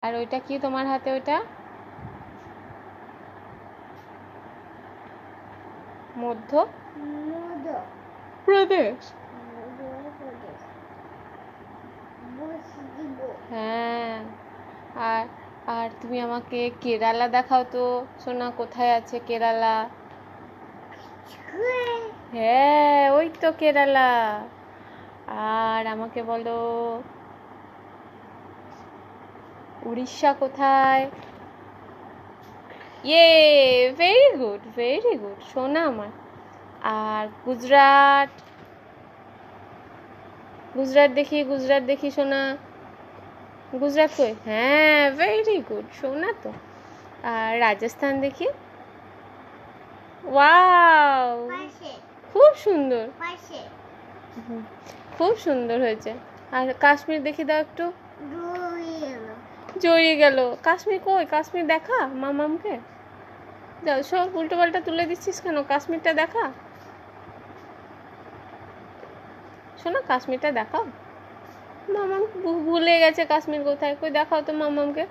আর ওইটা কি তোমার হাতে? ওইটা মধ্য প্রদেশ। হ্যাঁ। আর আর তুমি আমাকে কেরালা দেখাও তো সোনা, কোথায় আছে কেরালা? হ্যাঁ, ওই তো কেরালা। আর আমাকে বলো উড়িষ্যা কোথায়? ইয়ে, ভেরি গুড সোনা আমার। আর গুজরাট, গুজরাট দেখি সোনা। গুজরাট কই? হ্যাঁ, ভেরি গুড সোনা তো। আর রাজস্থান দেখি। ওয়াও, খুব সুন্দর, খুব সুন্দর হয়েছে। আর কাশ্মীর দেখি দাও একটু। জড়িয়ে গেল। কাশ্মীর কই? কাশ্মীর দেখা মামামকে। যাও, সব উল্টো পাল্টা তুলে দিচ্ছিস কেন? কাশ্মীরটা দেখা শোনো, কাশ্মীরটা দেখাও। মামাম ভুলে গেছে কাশ্মীর কোথায়। কই দেখাও তো মামামকে।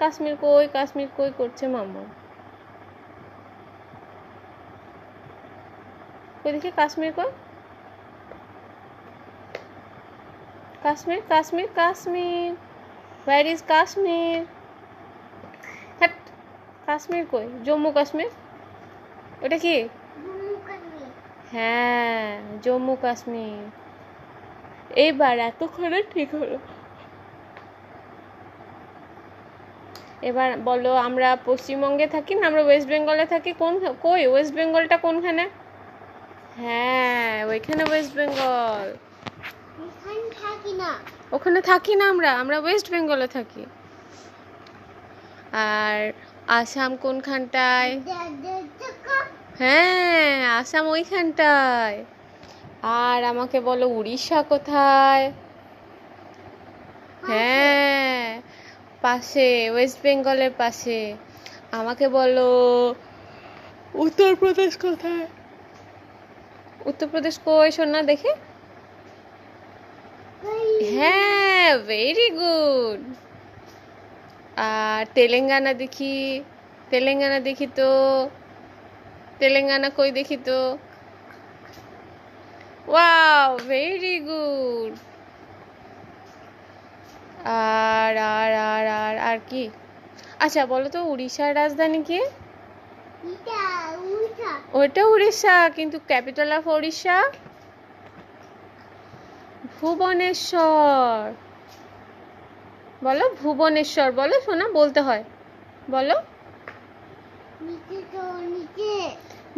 কাশ্মীর কই, কাশ্মীর কই করছে মামাম। কই দেখি কাশ্মীর কই? Kashmir Kashmir Kashmir, where is Kashmir? হ্যাট, কাশ্মীর কই? জম্মু কাশ্মীর। ওটা কি? হ্যাঁ, জম্মু কাশ্মীর। এইবার এতক্ষণে ঠিক হলো। এবার বলো, আমরা পশ্চিমবঙ্গে থাকি না আমরা ওয়েস্ট বেঙ্গলে থাকি? কই ওয়েস্ট বেঙ্গলটা কোনখানে? হ্যাঁ, ওইখানে ওয়েস্ট বেঙ্গল। ওখানে থাকি না আমরা, আমরা ওয়েস্ট বেঙ্গলে থাকি। আর আসাম কোনখানটায়? হ্যাঁ, আসাম ওইখানটায়। আর আমাকে বলো উড়িষ্যা কোথায়? হ্যাঁ, পাশে, ওয়েস্ট বেঙ্গলের পাশে। আমাকে বলো উত্তরপ্রদেশ কোথায়? উত্তরপ্রদেশ কই শোনা দেখি। হ্যাঁ, ভেরি গুড। আর তেলেঙ্গানা দেখি। তেলেঙ্গানা দেখি তো। তেলেঙ্গানা কই দেখি তো। Wow, very good. আর আর আর আর আর কি? আচ্ছা বলো তো উড়িষ্যার রাজধানী কি? ওইটা উড়িষ্যা, কিন্তু ক্যাপিটাল অফ উড়িষ্যা ভুবনেশ্বর। বলো ভুবনেশ্বর, বলো শোনা, বলতে হয়। বলো।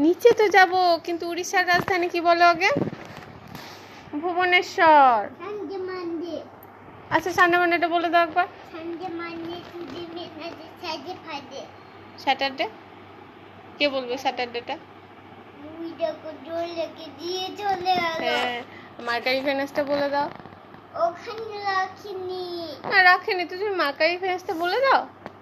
নিচে তো যাব, কিন্তু উড়িষ্যার রাজধানী কি বলো আগে? ভুবনেশ্বর। আচ্ছা, সানডে মানডেটা বলে দাও একবার। স্যাটারডে। কে বলবে স্যাটারডেটা? হ্যাঁ, মার্কারি ফেনাসটা বলে দাও। ওখানে রাখিনি। না রাখিনি তো, তুমি মার্কারি ফেনাসটা বলে দাও।